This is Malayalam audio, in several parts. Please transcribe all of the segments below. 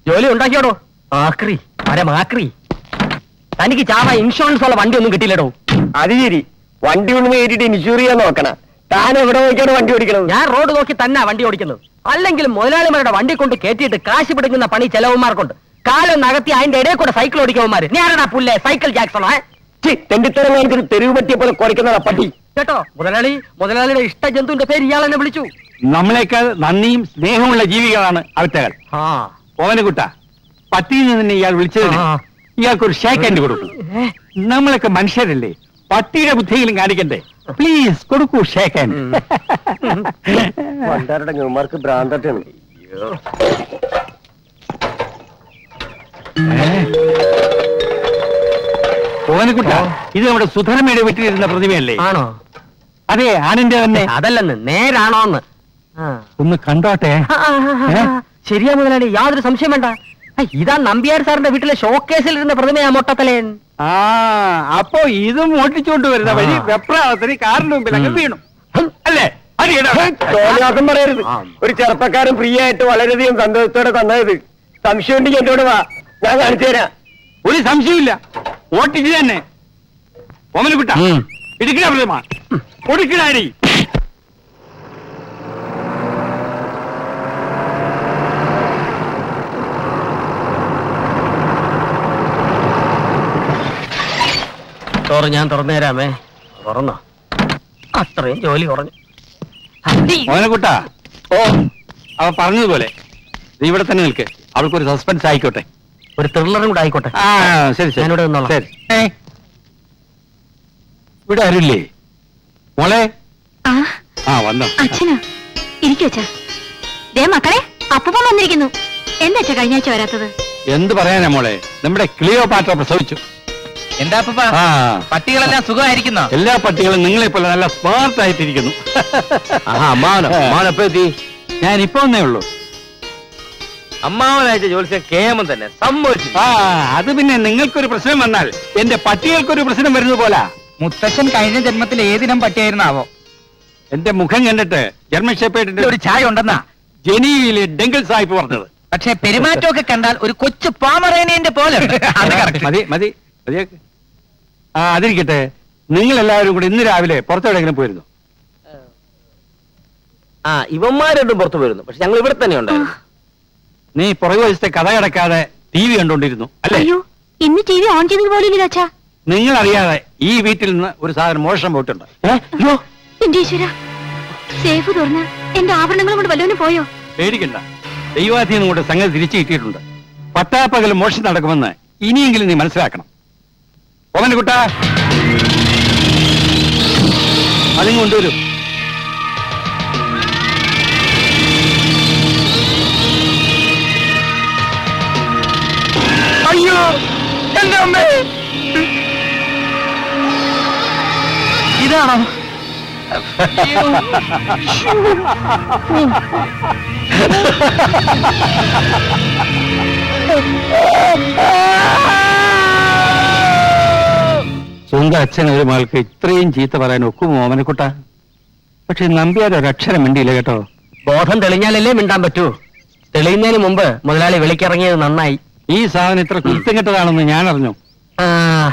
ജോലി ഉണ്ടാക്കിയോടോ? ആക്രി മരമാക്രി. തനിക്ക് ചാവ ഇൻഷുറൻസ് ഉള്ള വണ്ടി ഒന്നും കിട്ടിയില്ലടോ. അത് ശരി, വണ്ടി ഒന്ന് കയറ്റിട്ട് ഇൻഷൂർ ചെയ്യാൻ നോക്കണ. താൻ എവിടെ നോക്കിയാണ് വണ്ടി ഓടിക്കണത്? ഞാൻ റോഡ് നോക്കി തന്നെ വണ്ടി ഓടിക്കുന്നത്. അല്ലെങ്കിൽ മുതലാളിമാരുടെ വണ്ടി കൊണ്ട് കയറ്റിയിട്ട് കാശ് പിടിക്കുന്ന പണി ചെലവന്മാർക്കുണ്ട്. കാലം നകത്തി അതിന്റെ ഇടയിൽ കൂടെ സൈക്കിൾ ഓടിക്കവന്മാര്. ഞാനാടാ പുല്ലേ സൈക്കിൾ ജാക്സണോ? തെണ്ടിത്തരം കാണിച്ചിട്ട് തെരുവ് പറ്റിയ പോലെ കുറയ്ക്കുന്നതാ പട്ടി. കേട്ടോ, മുതലാളിയുടെ ഇഷ്ട ജന്തുവിന്റെ പേര് ഇയാൾ എന്നെ വിളിച്ചു. നമ്മളെക്കാൾ നന്ദിയും സ്നേഹമുള്ള ജീവികളാണ് അവറ്റകൾ. ഓവനകുട്ട, പട്ടിയിൽ നിന്ന് ഇയാൾ വിളിച്ചതിന് ഇയാൾക്കൊരു ഷേക്ക് ഹാൻഡ് കൊടുക്കൂ. നമ്മളൊക്കെ മനുഷ്യരല്ലേ, പട്ടിയുടെ ബുദ്ധിയെങ്കിലും കാണിക്കണ്ടേ? പ്ലീസ് കൊടുക്കൂ ഷേക്ക് ഹാൻഡ്. പണ്ടാരുടെ ന്യൂമാർക്ക് ഭ്രാന്തട്ടാണ്. ഓവനകുട്ട, ഇത് നമ്മുടെ സുധർമ്മയുടെ വീട്ടിലിരുന്ന പ്രതിമയല്ലേ? ആണോ? അതെ, ആനന്റെ തന്നെ. അതല്ലെന്ന്, നേരാണോന്ന് ഒന്ന് കണ്ടോട്ടെ. ശരിയാ മുതലാളി, യാതൊരു സംശയം വേണ്ട. ഇതാ നമ്പ്യാർ സാറിന്റെ വീട്ടിലെ ഷോക്കേസിൽ ഇരുന്ന പ്രതിമയാ മൊട്ടത്തലേൻ. അപ്പോ ഇതും ഓട്ടിച്ചോണ്ട് വരുന്ന വഴി വെപ്രാളത്തിന് കാറിന്റെ മുമ്പിൽ അങ്ങ് വീണു അല്ലേ? തോന്നിയാസം പറയരുത്. ഒരു ചെറുപ്പക്കാരൻ ഫ്രീ ആയിട്ട് വളരെയധികം സന്തോഷത്തോടെ തന്നത്. സംശയം ഉണ്ടെങ്കിൽ എന്നോട് വാ, ഞാൻ കാണിച്ചു തരാം. ഒരു സംശയമില്ല, ഓട്ടിച്ച് തന്നെ. ഓമനക്കുട്ട, ഇടുക്കിട പ്രതിമ കൊടുക്കിടാരി. ഞാൻ തുറന്നു തരാമേ. തുറന്നോ? അത്രയും ജോലി കുറഞ്ഞു. ഓമനക്കുട്ട, ഓ അവ പറഞ്ഞതുപോലെ നീ ഇവിടെ തന്നെ നിൽക്ക്. അവൾക്കൊരു സസ്പെൻസ് ആയിക്കോട്ടെ, ഒരു ത്രില്ലറും കൂടെ ആയിക്കോട്ടെ. ശരി ശരി, ഞാനിവിടെ നിന്നോളാം. ശരി. ഇവിടെ ആരില്ലേ മോളെ? വന്നോ? അച്ഛനോ? ഇരിക്കച്ചാ. ദേ മക്കളെ, അപ്പൂപ്പൻ വന്നിരിക്കുന്നു. എന്താ അച്ഛാ കഴിഞ്ഞ ആഴ്ച വരാത്തത്? എന്ത് പറയാനാ മോളെ, നമ്മുടെ ക്ലിയോപാട്ര പ്രസവിച്ചു. എന്താ പട്ടികളെല്ലാം സുഖമായിരിക്കുന്നോ? എല്ലാ പട്ടികളും നിങ്ങളെ പോലെ നല്ല സ്മാർട്ട് ആയിട്ടിരിക്കുന്നു. ഞാൻ ഇപ്പൊ ഒന്നേ ഉള്ളൂ. അമ്മാവനായിട്ട് ജോലിച്ച കേമം തന്നെ സംഭവിച്ചു. അത് പിന്നെ നിങ്ങൾക്കൊരു പ്രശ്നം വന്നാൽ എന്റെ പട്ടികൾക്കൊരു പ്രശ്നം വരുന്നത് പോലാ. മുത്തശ്ശൻ കഴിഞ്ഞ ജന്മത്തിൽ ഏതിനം പട്ടിയായിരുന്നാവോ? എന്റെ മുഖം കണ്ടിട്ട് ജർമ്മൻ ഷെപ്പേർഡിന്റെ ഒരു ചായ ഉണ്ടെന്നാ ജനീവയിലെ ഡെങ്കിൾ സാഹിബ് പറഞ്ഞത്. പക്ഷെ പെരുമാറ്റമൊക്കെ കണ്ടാൽ ഒരു കൊച്ചു പാമറേനേന്റെ പോലെ. മതി മതി മതിയാക്ക്. അതിരിക്കട്ടെ, നിങ്ങൾ എല്ലാവരും കൂടി ഇന്ന് രാവിലെ പുറത്തെവിടെയെങ്കിലും പോയിരുന്നു? ഇവന്മാരോട്ടും പുറത്തു പോയിരുന്നു, പക്ഷെ ഞങ്ങൾ ഇവിടെ തന്നെ ഉണ്ടായിരുന്നു. നീ പുറകു വശത്തെ കഥ കിടക്കാതെ TV കണ്ടോണ്ടിരുന്നു അല്ലേ? ഇന്ന് TV ഓൺ ചെയ്തത് പോലും അച്ഛാ. നിങ്ങൾ അറിയാതെ ഈ വീട്ടിൽ നിന്ന് ഒരു സാധനം മോഷണം പോയിട്ടുണ്ട്. എന്റെ ഈശ്വരാ, സേഫ് തുറന്ന് എന്റെ ആഭരണങ്ങളും കൊണ്ട് വല്ലവനും പോയോ? പേടിക്കണ്ട, ദൈവാധീനം കൊണ്ട് സംഗതി തിരിച്ചു കിട്ടിയിട്ടുണ്ട്. പട്ടാപ്പകൽ മോഷണം നടക്കുമെന്ന് ഇനിയെങ്കിലും നീ മനസ്സിലാക്കണം. ഓമനക്കുട്ട, അതും കൊണ്ടുവരും. അയ്യോ എന്റെ അമ്മേ, ഇതാണോ? സ്വന്തം അച്ഛൻ ഒരു മകൾക്ക് ഇത്രയും ചീത്ത പറയാൻ ഒക്കുമോ ഓമനക്കുട്ട? പക്ഷെ നമ്പ്യാർ ഒരക്ഷരം മിണ്ടിയില്ല കേട്ടോ. ബോധം തെളിഞ്ഞാലല്ലേ മിണ്ടാൻ പറ്റൂ. തെളിയുന്നതിന് മുമ്പ് മുതലാളി വിളിക്കിറങ്ങിയത് നന്നായി. ഈ സാധനം ഇത്ര കുറ്റം കെട്ടതാണെന്ന് ഞാൻ അറിഞ്ഞു.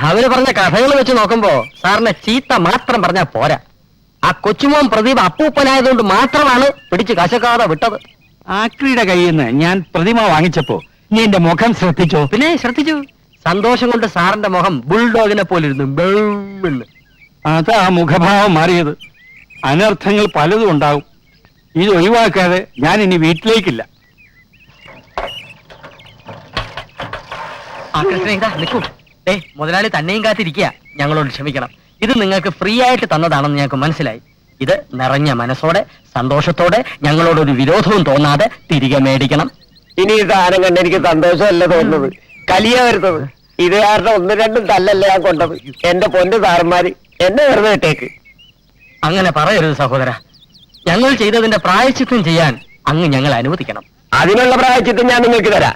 അവര് പറഞ്ഞ കഥകൾ വെച്ച് നോക്കുമ്പോ സാറിനെ ചീത്ത മാത്രം പറഞ്ഞാ പോരാ. ആ കൊച്ചുമോൻ പ്രദീപ് അപ്പൂപ്പനായതുകൊണ്ട് മാത്രമാണ് പിടിച്ച് കശക്കാതെ വിട്ടത്. ആക്രിയുടെ കയ്യിൽ നിന്ന് ഞാൻ പ്രതിമ വാങ്ങിച്ചപ്പോ നീ എന്റെ മുഖം ശ്രദ്ധിച്ചോ? പിന്നെ ശ്രദ്ധിച്ചു. സന്തോഷം കൊണ്ട് സാറിന്റെ മുഖം ബുൾഡോഗിനെ പോലിരുന്നു. അതാ മുഖഭാവം മാറിയത്. അനർത്ഥങ്ങൾ പലതും ഉണ്ടാവും. ഇത് ഒഴിവാക്കാതെ ഞാൻ ഇനി വീട്ടിലേക്കില്ല. മുതലാളി തന്നെയും കാത്തിരിക്കുക. ഞങ്ങളോട് ക്ഷമിക്കണം. ഇത് നിങ്ങൾക്ക് ഫ്രീ ആയിട്ട് തന്നതാണെന്ന് ഞങ്ങൾക്ക് മനസ്സിലായി. ഇത് നിറഞ്ഞ മനസ്സോടെ സന്തോഷത്തോടെ ഞങ്ങളോടൊരു വിരോധവും തോന്നാതെ തിരികെ മേടിക്കണം. ഇനി ഈ സാധനം കണ്ട് എനിക്ക് സന്തോഷമല്ല തോന്നുന്നത്, കലിയ വരുന്നത്. ഇത് കാരണം ഒന്നും രണ്ടും തല്ലല്ല ഞാൻ കൊണ്ടത്. എന്റെ പൊന്നു സാറന്മാര് എന്നെ വെറുതെ ഇട്ടേക്ക്. അങ്ങനെ പറയരുത് സഹോദര. ഞങ്ങൾ ചെയ്തതിന്റെ പ്രായശ്ചിത്തം ചെയ്യാൻ അങ്ങ് ഞങ്ങൾ അനുവദിക്കണം. അതിനുള്ള പ്രായശ്ചിത്തം ഞാൻ നിങ്ങൾക്ക് തരാം.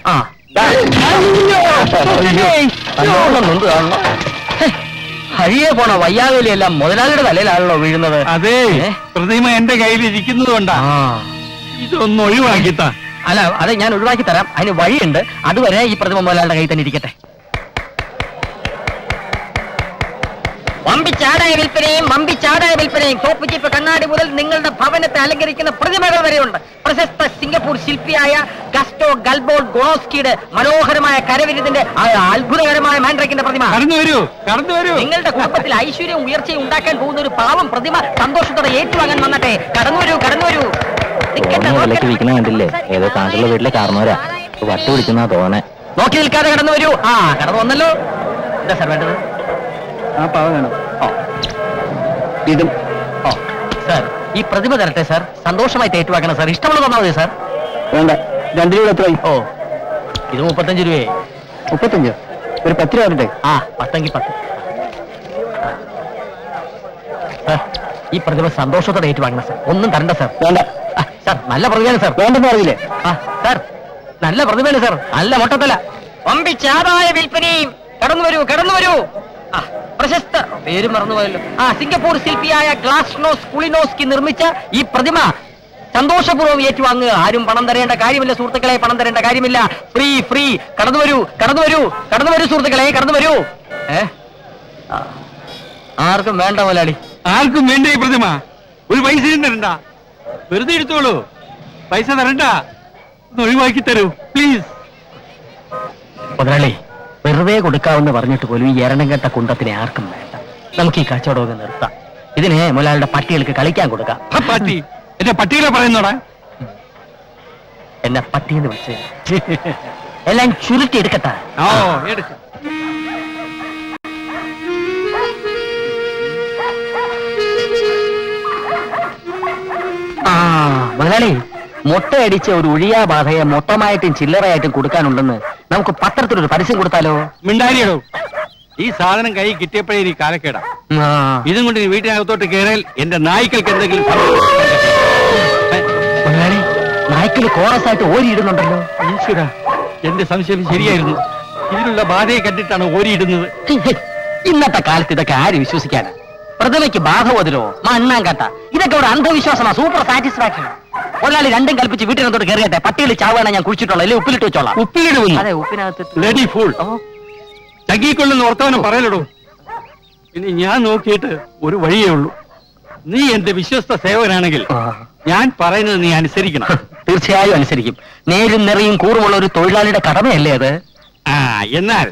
ഹരിയെ പോണ വയ്യാവേലിയെല്ലാം മുതലാളിയുടെ തലയിലാണല്ലോ വീഴുന്നത്. അതെ, പ്രതിമ എന്റെ കയ്യിൽ ഇരിക്കുന്നത് കൊണ്ടാ. ഇതൊന്ന് ഒഴിവാക്കിത്താ. അല്ല അത് ഞാൻ ഒഴിവാക്കി തരാം, അതിന് വഴിയുണ്ട്. അതുവരെ ഈ പ്രതിമ മുതലാളിയുടെ കയ്യിൽ തന്നെ ഇരിക്കട്ടെ. വമ്പിച്ചാടായ വിൽപ്പനയും തോപ്പുചിപ്പ് കണ്ണാടി മുതൽ നിങ്ങളുടെ ഭവനത്തെ അലങ്കരിക്കുന്ന പ്രതിമകൾ വരെയുണ്ട്. പ്രശസ്ത സിംഗപ്പൂർ ശില്പിയായ ഗസ്റ്റോ ഗൽബോൾ ഗോസ്കിയുടെ മനോഹരമായ കരവിരുതിന്റെ അത്ഭുതകരമായ മാൻഡ്രക്കിന്റെ പ്രതിമ. കടന്നു വരൂ. നിങ്ങളുടെ കുടുംബത്തിൽ ഐശ്വര്യവും ഉയർച്ചയും ഉണ്ടാക്കാൻ പോകുന്ന ഒരു പാവം പ്രതിമ സന്തോഷത്തോടെ ഏറ്റുവാങ്ങാൻ വന്നട്ടെ. കടന്നു വരൂ. വിലക്ക് വിൽക്കുന്ന കണ്ടില്ലേ? ഏതോ താങ്കളുടെ വീട്ടിലെ കാരണവരാ വട്ട് പിടിക്കുന്ന തോന്നെ. നോക്കി നിൽക്കാതെ കടന്നു വരൂ. കടന്നു വന്നല്ലോ. എന്താ സാർ വേണ്ടത്? ആ പാവ വേണം. ഇതും സാർ ഈ പ്രതിമ തരട്ടെ സാർ, സന്തോഷമായിട്ട് ഏറ്റുവാക്കണം സാർ. ഇഷ്ടമുള്ള തന്നാ മതി സാർ. വേണ്ട. 2 രൂപ എത്രയായി? ഇത് 35 രൂപയെ. 35? ഒരു 10 രൂപ വരട്ടെ. 10 10. സാർ ഈ പ്രതിമ സന്തോഷത്തോടെ ഏറ്റുവാങ്ങണം സാർ. ഒന്നും തരണ്ട സാർ. വേണ്ട സാർ നല്ല പ്രതിമയാണ് സാർ. വേണ്ടെന്ന് പറഞ്ഞില്ലേ? സാർ നല്ല പ്രതിമയാണ് സാർ, നല്ല മൊട്ടത്തല. വമ്പിച്ചാതായ വിൽപ്പനയും. കടന്നു വരൂ. പ്രശസ്ത പേര് മറന്നുപോയല്ലോ. സിംഗപ്പൂർ ശില്പിയായ ഗ്ലാസ്നോസ് കുളിനോസ്കി നിർമ്മിച്ച ഈ പ്രതിമ സന്തോഷപൂർവ്വം ഏറ്റുവാങ്ങുക. ആരും പണം തരേണ്ട കാര്യമില്ല സുഹൃത്തുക്കളെ, പണം തരേണ്ട കാര്യമില്ല. ഫ്രീ. കടന്നു വരൂ സുഹൃത്തുക്കളെ, കടന്നു വരൂ. ആർക്കും വേണ്ട മുതലാളി. ആർക്കും വേണ്ട ഈ പ്രതിമ. ഒരു പൈസയും തരണ്ട, വെറുതെ എടുത്തോളൂ. പൈസ തരണ്ട, ഒന്ന് ഒഴിവാക്കി തരൂ പ്ലീസ്. മുതലാളി വെറുതെ കൊടുക്കാമെന്ന് പറഞ്ഞിട്ട് പോലും ഈ എരണം കെട്ട കുണ്ടത്തിനെ ആർക്കും വേണ്ട. നമുക്ക് ഈ കച്ചവടമൊക്കെ നിർത്താം. ഇതിനെ മുതലാളിയുടെ പട്ടികൾക്ക് കളിക്കാൻ കൊടുക്കാം. പട്ടി? എന്റെ പട്ടികളെ പറയുന്നോടാ? എന്നെ പട്ടിയെന്ന് വിളിച്ച് എല്ലാം ചുരുട്ടി എടുക്കട്ടെ. എടുക്ക. മുതലാളി മുട്ടയടിച്ച ഒരു ഒഴിയാ ബാധയെ മൊത്തമായിട്ടും ചില്ലറയായിട്ടും കൊടുക്കാനുണ്ടെന്ന് നമുക്ക് പത്രത്തിലൊരു പരസ്യം കൊടുത്താലോ? മിണ്ടാരിയടോ. ഈ സാധനം കൈ കിട്ടിയപ്പോഴേ ഈ കാലക്കേടാ. ഇതും കൊണ്ട് നീ വീട്ടിനകത്തോട്ട് കയറിയാൽ എന്റെ നായ്ക്കൾക്ക് എന്തെങ്കിലും മുതലാളി നായ്ക്കള് കോറസായിട്ട് ഓരിയിടുന്നുണ്ടല്ലോ. ഈശ്വര, എന്റെ സംശയം ശരിയായിരുന്നു. ഇതിലുള്ള ബാധയെ കണ്ടിട്ടാണ് ഓരിയിടുന്നത്. ഇന്നത്തെ കാലത്ത് ഇതൊക്കെ ആര് വിശ്വസിക്കാനാ? പ്രതിമയ്ക്ക് ബാധ വതിലോ മണ്ണാങ്കട്ട, ഇതൊക്കെ ഒരു അന്ധവിശ്വാസമാ. Super satisfaction. ഒരാളി രണ്ടും കൽപ്പിച്ച് വീട്ടിനകത്തോട്ട് കയറിയട്ടെ. പട്ടികൾ ചാവാണ് ഞാൻ കുഴിച്ചിട്ടുള്ള, അല്ലെ ഉപ്പിലിട്ട് വെച്ചോളാം. ഉപ്പിലിടുന്നു? അതെ, ഉപ്പിനകത്ത്. Bloody fool. ചകിക്കൊള്ളുന്ന വർത്തമാനം പറയലടോ. ഇനി ഞാൻ നോക്കിയിട്ട് ഒരു വഴിയേ ഉള്ളൂ. നീ എന്റെ വിശ്വസ്ത സേവകനാണെങ്കിൽ ഞാൻ പറയുന്നത് നീ അനുസരിക്കണം. തീർച്ചയായും അനുസരിക്കും. നേരും നിറയും കൂറുമുള്ള ഒരു തൊഴിലാളിയുടെ കടമയല്ലേ അത്? എന്നാൽ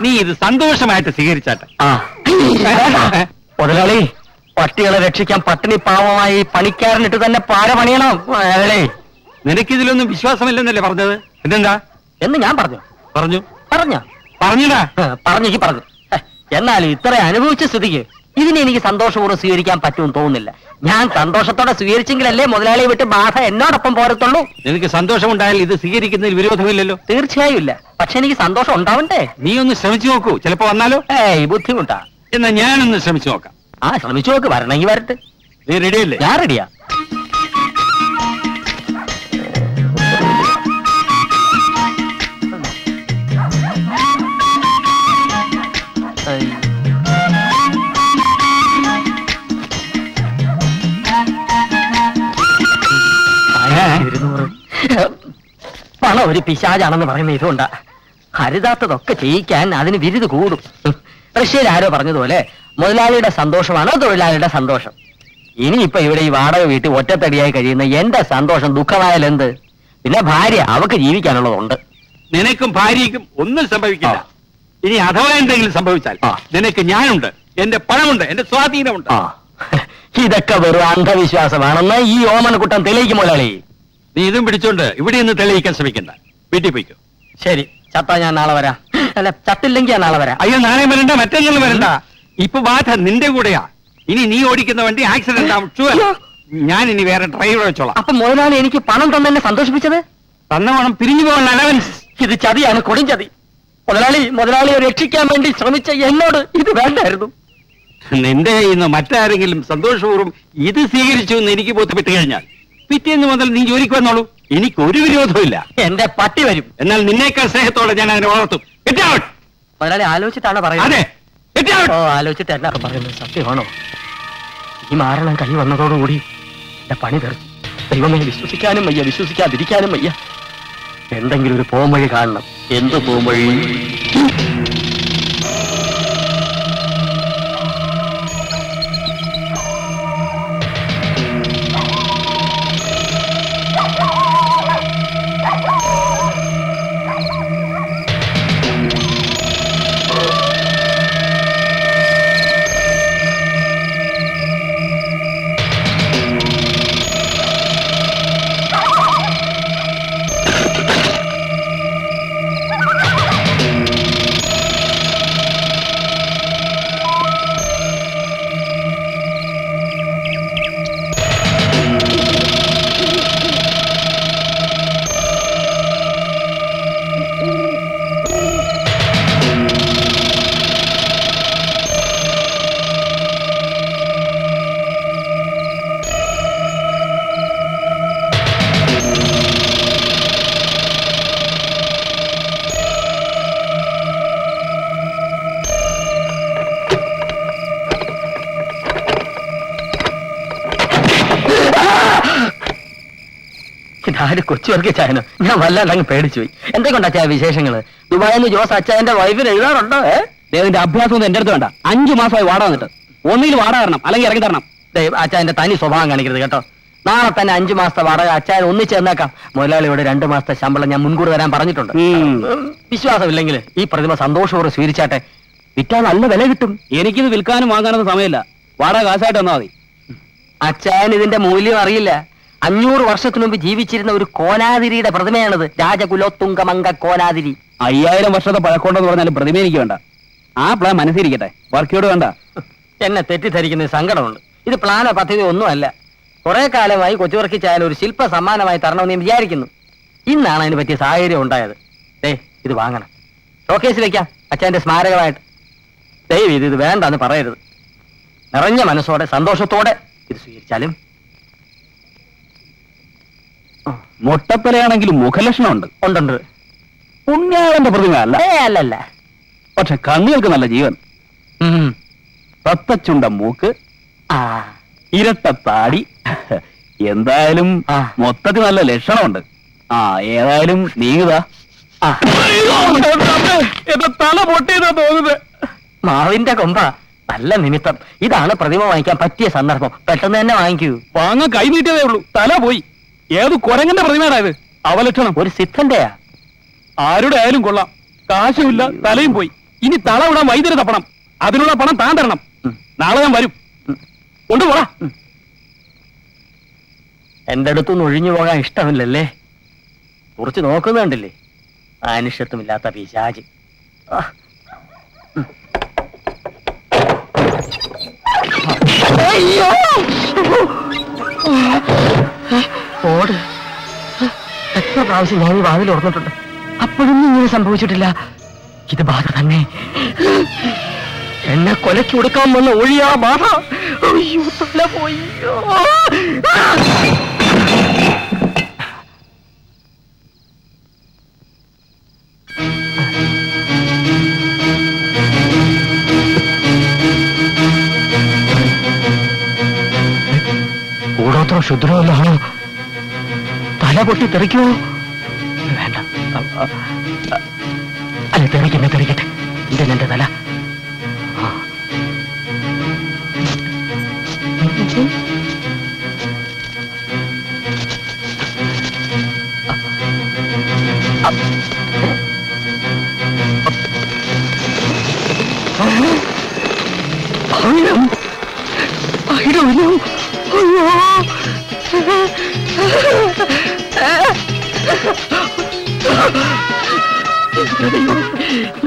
നീ ഇത് സന്തോഷമായിട്ട് സ്വീകരിച്ചാട്ടെ. മുതലാളി പട്ടികളെ രക്ഷിക്കാൻ പട്ടിണി പാവമായി പണിക്കാരനിട്ട് തന്നെ പാര പണിയണം. നിനക്കിതിലൊന്നും വിശ്വാസമില്ലെന്നല്ലേ പറഞ്ഞത്? എന്തെന്താ എന്ന് ഞാൻ പറഞ്ഞു. പറഞ്ഞടാ. പറഞ്ഞു. എന്നാൽ ഇത്ര അനുഭവിച്ച സ്ഥിതിക്ക് ഇതിനെ എനിക്ക് സന്തോഷപൂർവ്വം സ്വീകരിക്കാൻ പറ്റുമെന്ന് തോന്നുന്നില്ല. ഞാൻ സന്തോഷത്തോടെ സ്വീകരിച്ചെങ്കിലല്ലേ മുതലാളിയെ വിട്ട് ബാധ എന്നോടൊപ്പം പോരത്തുള്ളൂ. നിനക്ക് സന്തോഷമുണ്ടായാൽ ഇത് സ്വീകരിക്കുന്നതിൽ വിരോധമില്ലല്ലോ. തീർച്ചയായും ഇല്ല. പക്ഷെ എനിക്ക് സന്തോഷം ഉണ്ടാവണ്ടേ? നീ ഒന്ന് ശ്രമിച്ചു നോക്കൂ, ചിലപ്പോ വന്നാലോ. ബുദ്ധിമുട്ടാ. എന്നാ ഞാനൊന്ന് ശ്രമിച്ചു നോക്കാം. ശ്രമിച്ചു നോക്ക്. വരണമെങ്കിൽ വരട്ടെ. നീ റെഡിയല്ലേ? ഞാൻ റെഡിയാ. പണം ഒരു പിശാചാണെന്ന് പറയുന്ന ഇതുകൊണ്ടാ. ഹരിതാത്തതൊക്കെ ചെയ്യിക്കാൻ അതിന് വിരുത് കൂടും. റഷ്യയിൽ ആരോ പറഞ്ഞതുപോലെ മുതലാളിയുടെ സന്തോഷമാണ് തൊഴിലാളിയുടെ സന്തോഷം. ഇനിയിപ്പൊ ഇവിടെ ഈ വാടക വീട്ടിൽ ഒറ്റത്തടിയായി കഴിയുന്ന എന്റെ സന്തോഷം ദുഃഖമായാലെന്ത്? പിന്നെ ഭാര്യ, അവക്ക് ജീവിക്കാനുള്ളതുണ്ട്. നിനക്കും ഭാര്യയ്ക്കും ഒന്നും സംഭവിക്കില്ല. ഇനി അഥവാ എന്തെങ്കിലും സംഭവിച്ചാൽ നിനക്ക് ഞാനുണ്ട്, എന്റെ പണമുണ്ട്, എന്റെ സ്വാധീനമുണ്ട്. ഇതൊക്കെ വെറും അന്ധവിശ്വാസമാണെന്ന് ഈ ഓമനക്കുട്ടൻ തെളിയിക്കും മുതലാളി. നീ ഇതും പിടിച്ചോണ്ട് ഇവിടെ നിന്ന് തെളിയിക്കാൻ ശ്രമിക്കണ്ട. വീട്ടിൽ പോയിക്കോ. ശരി, ചത്താ ഞാൻ നാളെ വരാം. അല്ല, ചത്തില്ലെങ്കിൽ ഞാൻ നാളെ വരാം. അയ്യോ, നാളെ വരണ്ട, മറ്റൊന്നും വരണ്ട. ഇപ്പൊ ബാധ നിന്റെ കൂടെയാ. ഇനി നീ ഓടിക്കുന്ന വണ്ടി ആക്സിഡന്റ് ആവും. ഞാൻ ഇനി വേറെ ഡ്രൈവർ വെച്ചോളാം. അപ്പൊ മുതലാളി എനിക്ക് പണം തന്നെ സന്തോഷിപ്പിച്ചത്? തന്ന പണം പിരിഞ്ഞു പോകാൻ അലവൻസ്. ഇത് ചതിയാണ്, കൊടും ചതി. മുതലാളിയെ രക്ഷിക്കാൻ വേണ്ടി ശ്രമിച്ച എന്നോട് ഇത് വേണ്ടായിരുന്നു. നിന്റെ ഇന്ന് മറ്റാരെങ്കിലും സന്തോഷപൂർവ്വം ഇത് സ്വീകരിച്ചു എന്ന് എനിക്ക് ബോധ്യപ്പെട്ട് കഴിഞ്ഞാൽ പിറ്റേന്ന് മുതൽ നീ ജോലിക്ക് വന്നോളൂ. എനിക്കൊരു വിരോധമില്ല. എന്റെ പട്ടി വരും. എന്നാൽ നിന്നേക്കാൾ സ്നേഹത്തോടെ ഞാൻ അതിനെ വളർത്തും. മുതലാളി ആലോചിച്ചിട്ടാണ് പറയുന്നത്? അതെ, ആലോചിച്ചിട്ട് എന്നാ പറയുന്നത്? സത്യമാണോ? ഈ മാരണം കൈ വന്നതോടുകൂടി എന്റെ പണി തീർന്നു. ദൈവമേ, വിശ്വസിക്കാനും വയ്യ, വിശ്വസിക്കാതിരിക്കാനും വയ്യ. എന്തെങ്കിലും ഒരു പോംവഴി കാണണം. എന്ത് പോംവഴി? ഇതാര് കൊച്ചുവർക്ക് ചായനോ? ഞാൻ വല്ലാണ്ട് അങ്ങ് പേടിച്ചു പോയി. എന്തൊക്കെയുണ്ട് അച്ചായ വിശേഷങ്ങള്? ദുബായിൽ നിന്ന് ജോസ് അച്ചായന്റെ വൈഫിന് എഴുതാറുണ്ടോ? ദേവിന്റെ അഭ്യാസം ഒന്നും എന്റെ അടുത്ത് വേണ്ട. 5 മാസമായി വാടക വന്നിട്ട്. ഒന്നിൽ വാടക തരണം, അല്ലെങ്കിൽ ഇറങ്ങി തരണം. അച്ചായന്റെ തനി സ്വഭാവം കാണിക്കരുത് കേട്ടോ. നാളെ തന്നെ 5 മാസത്തെ വാടക അച്ചായൻ ഒന്നിച്ച് തന്നേക്കാം. മുതലാളിയോട് 2 മാസത്തെ ശമ്പളം ഞാൻ മുൻകൂർ തരാൻ പറഞ്ഞിട്ടുണ്ട്. വിശ്വാസമില്ലെങ്കിൽ ഈ പ്രതിമ സന്തോഷപൂർവ്വം സ്വീകരിച്ചാട്ടെ. വിറ്റാൽ നല്ല വില കിട്ടും. എനിക്കിത് വിൽക്കാനും വാങ്ങാനൊന്നും സമയമില്ല. വാടക കാശായിട്ട് തന്നാ മതി. അച്ചായൻ ഇതിന്റെ മൂല്യം അറിയില്ല. 500 വർഷത്തിനു മുമ്പ് ജീവിച്ചിരുന്ന ഒരു കോനാതിരിയുടെ പ്രതിമയാണിത്. രാജകുലോത്തുംഗമംഗ കോനാതിരി. 5000 വർഷത്തെ പഴക്കമുണ്ടെന്ന് പറഞ്ഞാലും പ്രതിമ എനിക്ക് വേണ്ട. ആ പ്ലാൻ മനസ്സിരിക്കട്ടെ, വർക്കിയോട് വേണ്ട. എന്നെ തെറ്റിദ്ധരിക്കുന്ന സങ്കടമുണ്ട്. ഇത് പ്ലാനോ പദ്ധതിയോ ഒന്നുമല്ല. കുറെ കാലമായി കൊച്ചുവർക്കി ചായാലും ഒരു ശില്പ സമ്മാനമായി തരണമെന്ന് ഞാൻ വിചാരിക്കുന്നു. ഇന്നാണ് അതിന് പറ്റിയ സാഹചര്യം ഉണ്ടായത്. ഇത് വാങ്ങണം, ഷോക്കേസിൽ വെക്കാം അച്ഛന്റെ സ്മാരകമായിട്ട്. ദയവ് ഇത് വേണ്ടെന്ന് പറയരുത്. നിറഞ്ഞ മനസ്സോടെ സന്തോഷത്തോടെ ഇത് സ്വീകരിച്ചാലും. മുട്ടത്തലയാണെങ്കിലും മുഖലക്ഷണമുണ്ട്. ഉണ്ടുണ്ട്. പുണ്യാളന്റെ പ്രതിമ അല്ല. അല്ലല്ല. പക്ഷെ കണ്ണുകൾക്ക് നല്ല ജീവൻ. തത്തച്ചുണ്ട മൂക്ക്, ഇരട്ട താടി. എന്തായാലും മൊത്തത്തിൽ നല്ല ലക്ഷണമുണ്ട്. ഏതായാലും നീങ്ങുക. എന്റെ തല പൊട്ടിയതാ തോന്നുന്നത്. മാവിന്റെ കൊമ്പ. നല്ല നിമിത്തം. ഇതാണ് പ്രതിമ വാങ്ങിക്കാൻ പറ്റിയ സന്ദർഭം. പെട്ടെന്ന് തന്നെ വാങ്ങിക്കൂ. വാങ്ങാൻ കൈ നീട്ടിയതേ ഉള്ളൂ, തല പോയി. ഏത് കുരങ്ങന്റെ പ്രതിമയാണ് ഇത്? അവലക്ഷണം. ഒരു സിദ്ധന്റെയാ. ആരുടെ ആയാലും കൊള്ളാം. കാശുമില്ല, തലയും പോയി. ഇനി തല വിടാൻ വൈദ്യുതി തപ്പണം. അതിനുള്ള പണം താൻ തരണം. നാളെ ഞാൻ വരും. കൊണ്ടുപോടാ. എന്റെ അടുത്തൊന്നും ഒഴിഞ്ഞു പോകാൻ ഇഷ്ടമില്ലല്ലേ? കുറച്ച് നോക്കുന്നുണ്ടല്ലേ? ആനുഷ്യത്വമില്ലാത്ത പിശാച്. ഓട്. എത്ര പ്രാവശ്യം ഞാൻ ഈ വാതിൽ തുറന്നിട്ടുണ്ട്, അപ്പോഴൊന്നും ഇങ്ങനെ സംഭവിച്ചിട്ടില്ല. ഇത് ബാധ തന്നെ. എന്നെ കൊലയ്ക്ക് കൊടുക്കാൻ വന്ന ഒഴിയാ ബാധ. അയ്യോ, തല പോയി. കൂടോത്ര ക്ഷുദ്രമല്ലാണോ? തല പൊട്ടി തെറിക്കോ? വേണ്ട. അല്ല, തെറിക്കട്ടെ. ഇതെന്റെ തല.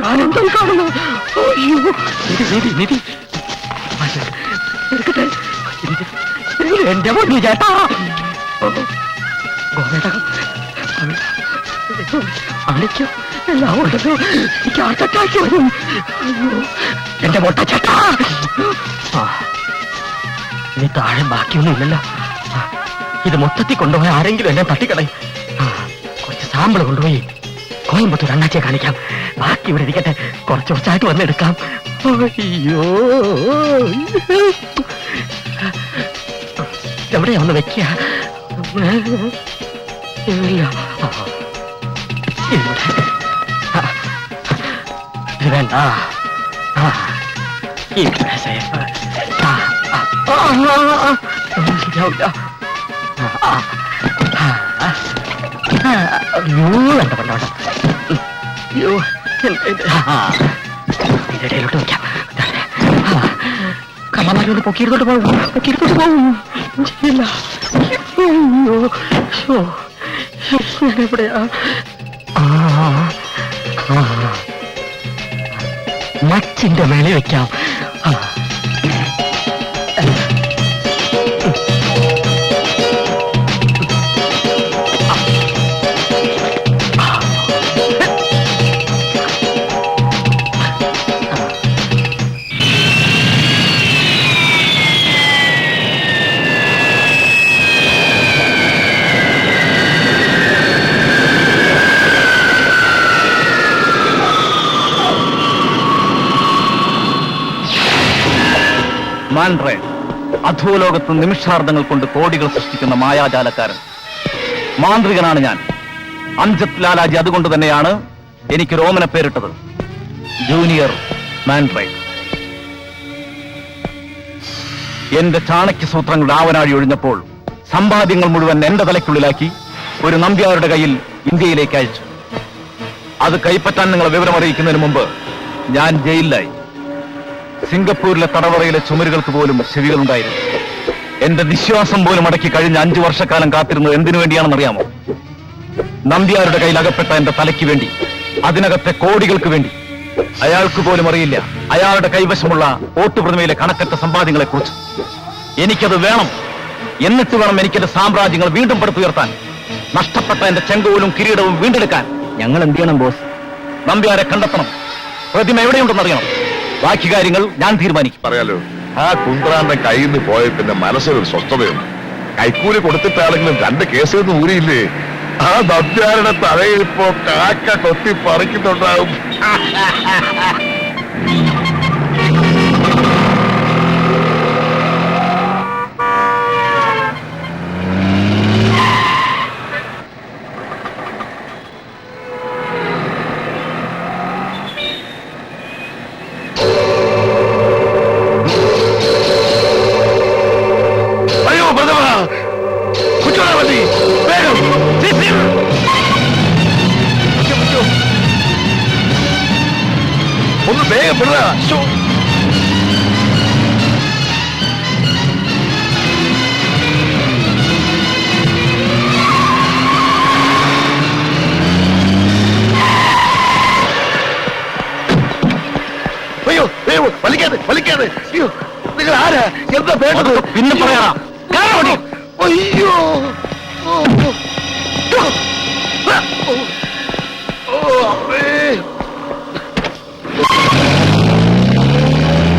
ഞാനെന്തായി കാണുന്നു? അയ്യോ, നിധി എന്റെ പൊന്നു ചേട്ടാ. അണിക്കോ എല്ലാം ഉണ്ടല്ലോ. എനിക്ക് ഹാർട്ടറ്റാക്കി വരും. അയ്യോ, എന്റെ മൊട്ട ചേട്ടാ. ഇനി താഴെ ബാക്കിയൊന്നുമില്ലല്ലോ. ഇത് മൊത്തത്തിൽ കൊണ്ടുപോയി ആരെങ്കിലും എന്നെ തട്ടിക്കളയും. കുറച്ച് സാമ്പിൾ കൊണ്ടുപോയി കോയമ്പത്തൂർ അണ്ണാച്ചിയെ കാണിക്കാം. ബാക്കി ഇവിടെ ഇരിക്കട്ടെ, കുറച്ചായിട്ട് വന്നെടുക്കാം. അയ്യോ, എവിടെയാ ഒന്ന് വെക്കുക? ഇല്ല. ഇവിടെ. ഇത് വേണ്ട. ഇവിടെ സേഫ്. ശരിയാവില്ല. അയ്യോ വേണ്ട വേണ്ട വേണ്ട. അയ്യോ ഇതിടയിലോട്ട് വയ്ക്കാം. കള്ളന്മാരോട് പൊക്കിയെടുത്തോട്ട് പോകും, പൊക്കിയെടുത്തോട്ട് പോകും. ശരിയല്ല. എവിടെയാ? മച്ചിന്റെ മേലെ വെക്കാം. മാൻഡ്രേ, അധോലോകത്ത് നിമിഷാർദ്ധങ്ങൾ കൊണ്ട് കോടികൾ സൃഷ്ടിക്കുന്ന മായാജാലക്കാരൻ. മാന്ത്രികനാണ് ഞാൻ. അംജത് ലാലാജി അതുകൊണ്ട് തന്നെയാണ് എനിക്ക് രോമന പേരിട്ടത്, ജൂനിയർ മാൻഡ്രേ. എന്റെ ചാണക്യ സൂത്രങ്ങളുടെ ആവനാഴി ഒഴിഞ്ഞപ്പോൾ സമ്പാദ്യങ്ങൾ മുഴുവൻ എന്റെ തലയ്ക്കുള്ളിലാക്കി ഒരു നമ്പ്യാരുടെ കയ്യിൽ ഇന്ത്യയിലേക്ക് അയച്ചു. അത് കൈപ്പറ്റാൻ നിങ്ങളെ വിവരമറിയിക്കുന്നതിന് മുമ്പ് ഞാൻ ജയിലിലായി. സിംഗപ്പൂരിലെ തടവറയിലെ ചുമരുകൾക്ക് പോലും ചെവികളുണ്ടായിരുന്നു. എന്റെ വിശ്വാസം പോലും അടക്കി കഴിഞ്ഞ 5 വർഷക്കാലം കാത്തിരുന്നത് എന്തിനു വേണ്ടിയാണെന്നറിയാമോ? നമ്പ്യാരുടെ കയ്യിൽ അകപ്പെട്ട എന്റെ തലയ്ക്ക് വേണ്ടി, അതിനകത്തെ കോടികൾക്ക് വേണ്ടി. അയാൾക്ക് പോലും അറിയില്ല അയാളുടെ കൈവശമുള്ള ഓട്ടുപ്രതിമയിലെ കണക്കറ്റ സമ്പാദ്യങ്ങളെ കുറിച്ച്. എനിക്കത് വേണം. എന്നിട്ട് വേണം എനിക്കെന്റെ സാമ്രാജ്യങ്ങൾ വീണ്ടും പടുത്തുയർത്താൻ, നഷ്ടപ്പെട്ട എന്റെ ചെങ്കോലും കിരീടവും വീണ്ടെടുക്കാൻ. ഞങ്ങൾ എന്ത് ചെയ്യണം ബോസ്? നമ്പ്യാരെ കണ്ടെത്തണം. പ്രതിമ എവിടെയുണ്ടെന്നറിയണം. ബാക്കി കാര്യങ്ങൾ ഞാൻ തീരുമാനിക്കും. പറയാലോ, ആ കുന്ത്രാന്റെ കയ്യിൽ നിന്ന് പോയ പിന്നെ മനസ്സിലൊരു സ്വസ്ഥതയുണ്ട്. കൈക്കൂലി കൊടുത്തിട്ടാണെങ്കിലും 2 കേസിൽ ഊരിയില്ലേ? ആ നമ്പ്യാരുടെ തലയിൽ ഇപ്പോ കാക്ക കൊത്തി പറിക്കുന്നുണ്ടാവും. ഒന്ന് വേഗം വിടുക. അയ്യോ അയ്യോ, വലിക്കാതെ വലിക്കാതെ. അയ്യോ, നിങ്ങൾ ആരാ? എന്താ വേണ്ടത്? പിന്നെ പറയാം. അയ്യോ ഓ, ഓ, ഓ, അമ്മേ.